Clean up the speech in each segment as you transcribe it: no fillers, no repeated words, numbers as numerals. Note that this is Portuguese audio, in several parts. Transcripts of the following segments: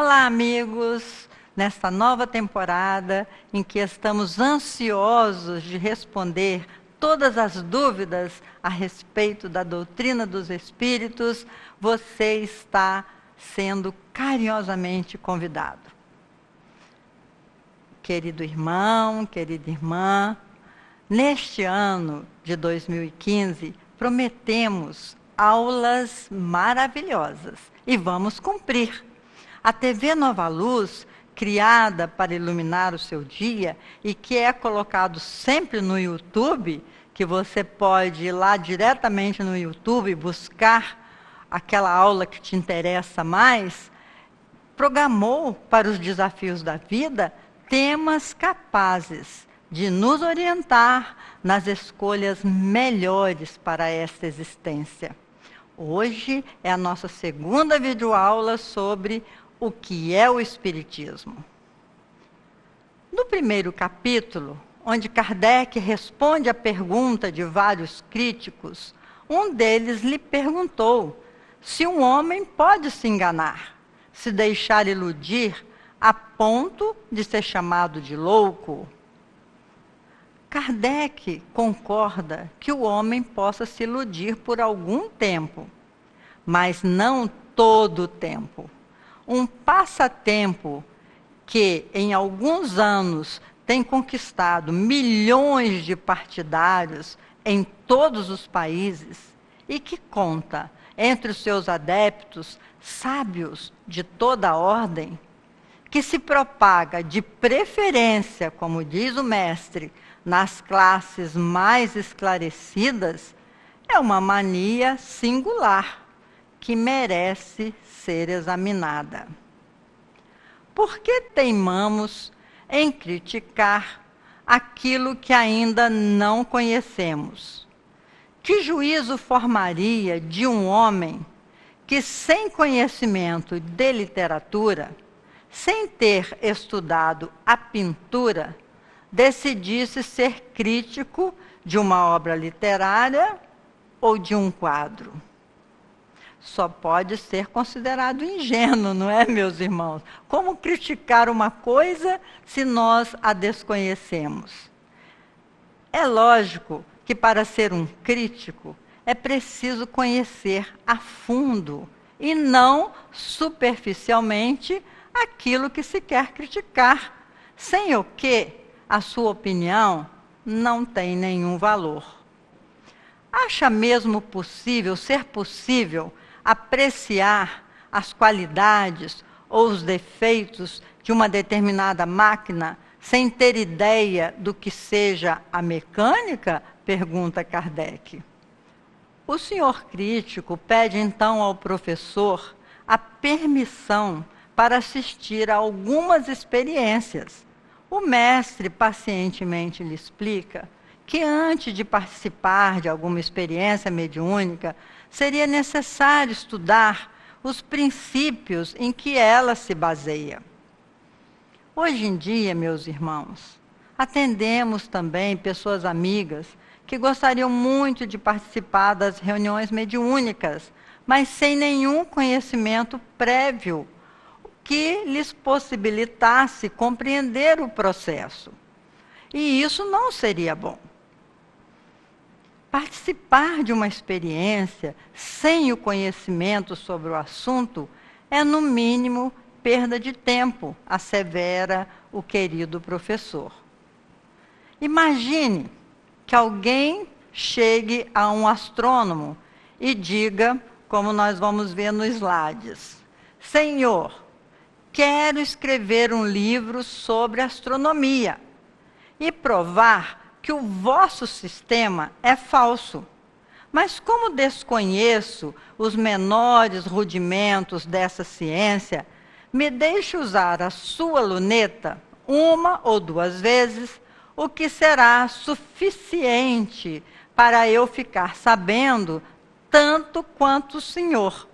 Olá, amigos! Nesta nova temporada em que estamos ansiosos de responder todas as dúvidas a respeito da doutrina dos Espíritos, você está sendo carinhosamente convidado. Querido irmão, querida irmã, neste ano de 2015, prometemos aulas maravilhosas e vamos cumprir. A TV Nova Luz, criada para iluminar o seu dia e que é colocado sempre no YouTube, que você pode ir lá diretamente no YouTube buscar aquela aula que te interessa mais, programou para os desafios da vida temas capazes de nos orientar nas escolhas melhores para esta existência. Hoje é a nossa segunda videoaula sobre o que é o Espiritismo. No primeiro capítulo, onde Kardec responde à pergunta de vários críticos, um deles lhe perguntou se um homem pode se enganar, se deixar iludir a ponto de ser chamado de louco. Kardec concorda que o homem possa se iludir por algum tempo, mas não todo o tempo. Um passatempo que, em alguns anos, tem conquistado milhões de partidários em todos os países e que conta entre os seus adeptos sábios de toda a ordem, que se propaga de preferência, como diz o mestre, nas classes mais esclarecidas, é uma mania singular que merece ser examinada. Por que teimamos em criticar aquilo que ainda não conhecemos? Que juízo formaria de um homem que, sem conhecimento de literatura, sem ter estudado a pintura, decidisse ser crítico de uma obra literária ou de um quadro? Só pode ser considerado ingênuo, não é, meus irmãos? Como criticar uma coisa se nós a desconhecemos? É lógico que para ser um crítico é preciso conhecer a fundo e não superficialmente aquilo que se quer criticar, sem o que a sua opinião não tem nenhum valor. Acha mesmo possível, ser possível, apreciar as qualidades ou os defeitos de uma determinada máquina sem ter ideia do que seja a mecânica? Pergunta Kardec. O senhor crítico pede então ao professor a permissão para assistir a algumas experiências. O mestre pacientemente lhe explica que antes de participar de alguma experiência mediúnica, seria necessário estudar os princípios em que ela se baseia. Hoje em dia, meus irmãos, atendemos também pessoas amigas que gostariam muito de participar das reuniões mediúnicas, mas sem nenhum conhecimento prévio que lhes possibilitasse compreender o processo. E isso não seria bom. Participar de uma experiência sem o conhecimento sobre o assunto é, no mínimo, perda de tempo, assevera o querido professor. Imagine que alguém chegue a um astrônomo e diga, como nós vamos ver nos slides: Senhor, quero escrever um livro sobre astronomia e provar que o vosso sistema é falso. Mas como desconheço os menores rudimentos dessa ciência, me deixe usar a sua luneta uma ou duas vezes, o que será suficiente para eu ficar sabendo tanto quanto o senhor.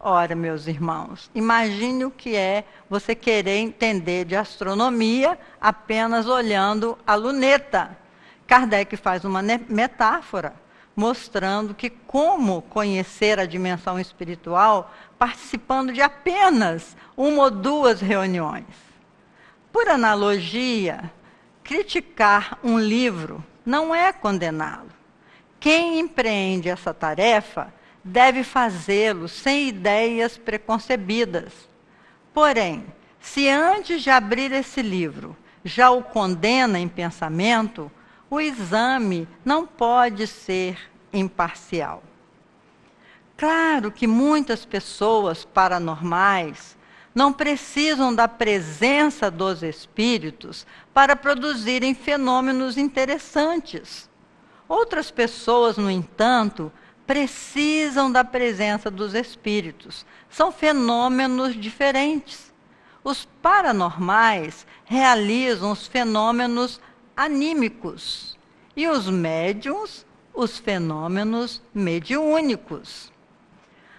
Ora, meus irmãos, imagine o que é você querer entender de astronomia apenas olhando a luneta. Kardec faz uma metáfora, mostrando que como conhecer a dimensão espiritual participando de apenas uma ou duas reuniões. Por analogia, criticar um livro não é condená-lo. Quem empreende essa tarefa deve fazê-lo sem ideias preconcebidas. Porém, se antes de abrir esse livro já o condena em pensamento, o exame não pode ser imparcial. Claro que muitas pessoas paranormais não precisam da presença dos espíritos para produzirem fenômenos interessantes. Outras pessoas, no entanto, precisam da presença dos espíritos. São fenômenos diferentes. Os paranormais realizam os fenômenos anímicos e os médiuns os fenômenos mediúnicos.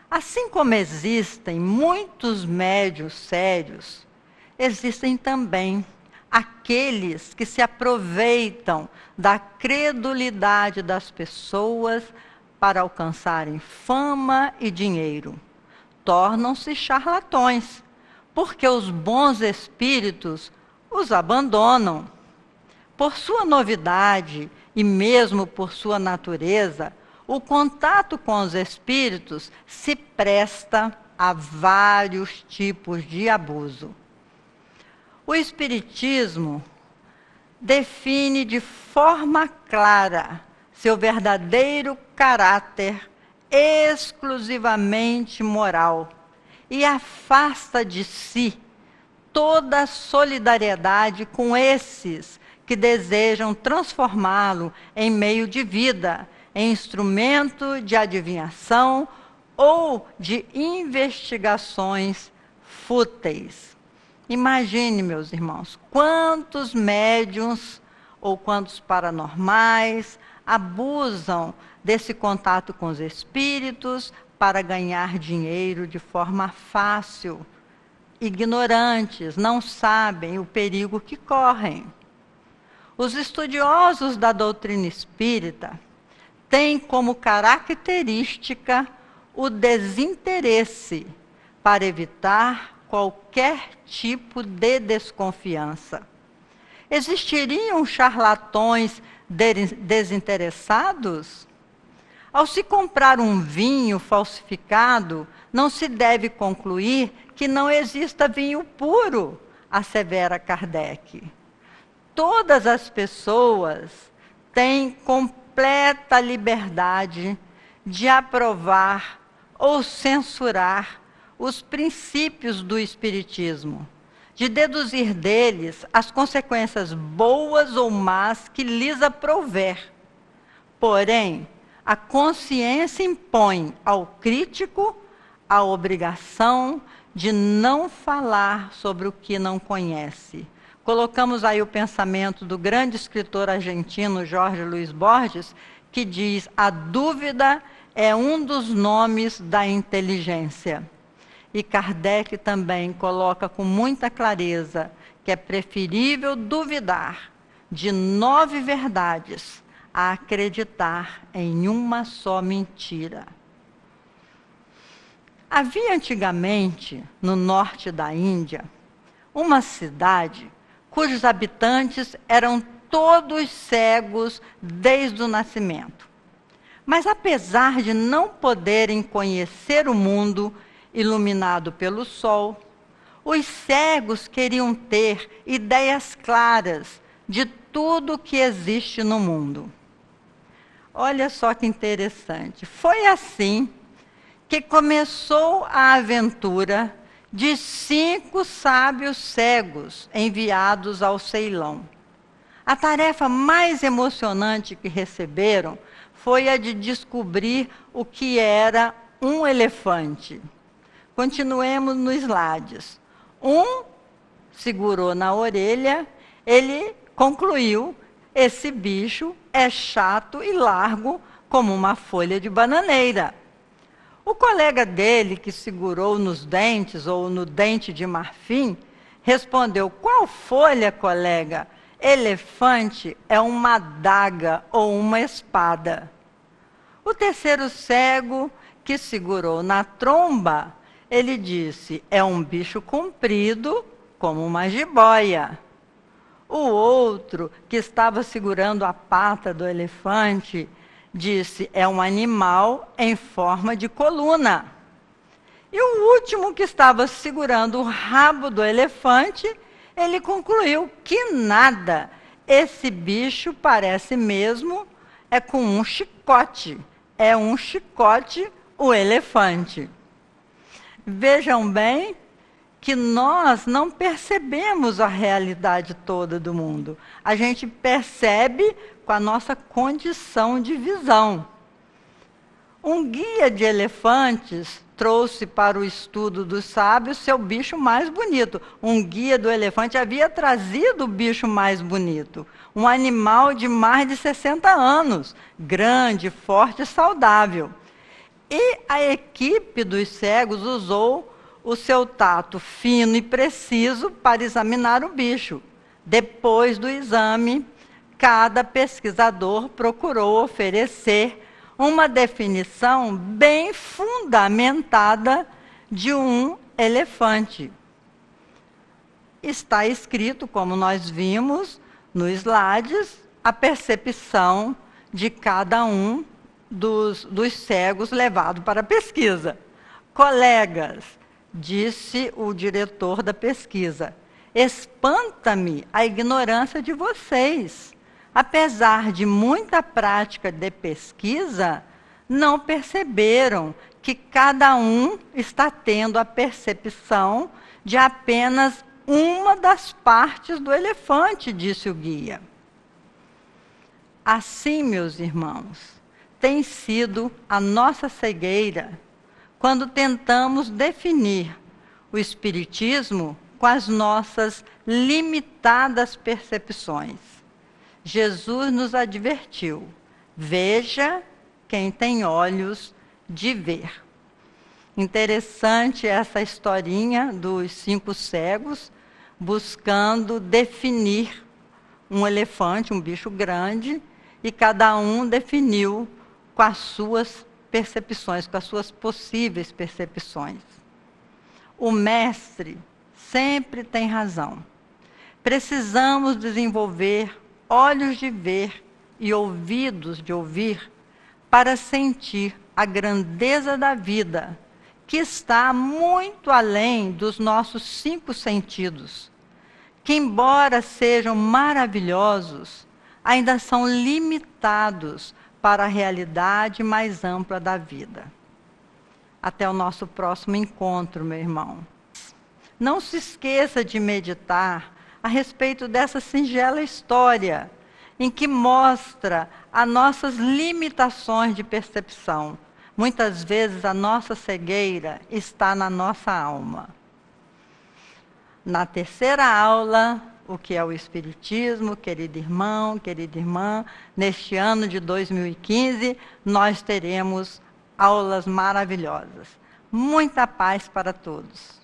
Assim como existem muitos médiuns sérios, existem também aqueles que se aproveitam da credulidade das pessoas para alcançarem fama e dinheiro. Tornam-se charlatões, porque os bons espíritos os abandonam. Por sua novidade e mesmo por sua natureza, o contato com os espíritos se presta a vários tipos de abuso. O Espiritismo define de forma clara seu verdadeiro caráter exclusivamente moral e afasta de si toda solidariedade com esses que desejam transformá-lo em meio de vida, em instrumento de adivinhação ou de investigações fúteis. Imagine, meus irmãos, quantos médiuns ou quantos paranormais abusam desse contato com os espíritos para ganhar dinheiro de forma fácil. Ignorantes, não sabem o perigo que correm. Os estudiosos da doutrina espírita têm como característica o desinteresse para evitar qualquer tipo de desconfiança. Existiriam charlatões desinteressados? Ao se comprar um vinho falsificado, não se deve concluir que não exista vinho puro, assevera Kardec. Todas as pessoas têm completa liberdade de aprovar ou censurar os princípios do Espiritismo, de deduzir deles as consequências boas ou más que lhes aprouver. Porém, a consciência impõe ao crítico a obrigação de não falar sobre o que não conhece. Colocamos aí o pensamento do grande escritor argentino Jorge Luis Borges, que diz: a dúvida é um dos nomes da inteligência. E Kardec também coloca com muita clareza que é preferível duvidar de 9 verdades a acreditar em uma só mentira. Havia antigamente, no norte da Índia, uma cidade cujos habitantes eram todos cegos desde o nascimento. Mas apesar de não poderem conhecer o mundo iluminado pelo sol, os cegos queriam ter ideias claras de tudo que existe no mundo. Olha só que interessante. Foi assim que começou a aventura de 5 sábios cegos enviados ao Ceilão. A tarefa mais emocionante que receberam foi a de descobrir o que era um elefante. Continuemos nos slides. Um segurou na orelha, ele concluiu: esse bicho é chato e largo como uma folha de bananeira. O colega dele, que segurou nos dentes ou no dente de marfim, respondeu: qual folha, colega? Elefante é uma adaga ou uma espada. O terceiro cego, que segurou na tromba, ele disse: é um bicho comprido como uma jiboia. O outro, que estava segurando a pata do elefante, disse: é um animal em forma de coluna. E o último, que estava segurando o rabo do elefante, ele concluiu que nada, esse bicho parece mesmo com um chicote. É um chicote o elefante. Vejam bem que nós não percebemos a realidade toda do mundo. A gente percebe com a nossa condição de visão. Um guia de elefantes trouxe para o estudo dos sábios seu bicho mais bonito. Um guia do elefante havia trazido o bicho mais bonito. Um animal de mais de 60 anos, grande, forte e saudável. E a equipe dos cegos usou o seu tato fino e preciso para examinar o bicho. Depois do exame, cada pesquisador procurou oferecer uma definição bem fundamentada de um elefante. Está escrito, como nós vimos nos slides, a percepção de cada um dos cegos levado para a pesquisa. Colegas, disse o diretor da pesquisa, espanta-me a ignorância de vocês. Apesar de muita prática de pesquisa, não perceberam que cada um está tendo a percepção de apenas uma das partes do elefante, disse o guia. Assim, meus irmãos, tem sido a nossa cegueira quando tentamos definir o Espiritismo com as nossas limitadas percepções. Jesus nos advertiu: veja quem tem olhos de ver. Interessante essa historinha dos 5 cegos buscando definir um elefante, um bicho grande, e cada um definiu com as suas percepções, com as suas possíveis percepções. O mestre sempre tem razão. Precisamos desenvolver olhos de ver e ouvidos de ouvir para sentir a grandeza da vida, que está muito além dos nossos 5 sentidos, que, embora sejam maravilhosos, ainda são limitados para a realidade mais ampla da vida. Até o nosso próximo encontro, meu irmão. Não se esqueça de meditar a respeito dessa singela história, em que mostra as nossas limitações de percepção. Muitas vezes a nossa cegueira está na nossa alma. Na terceira aula, o que é o Espiritismo, querido irmão, querida irmã, neste ano de 2015, nós teremos aulas maravilhosas. Muita paz para todos.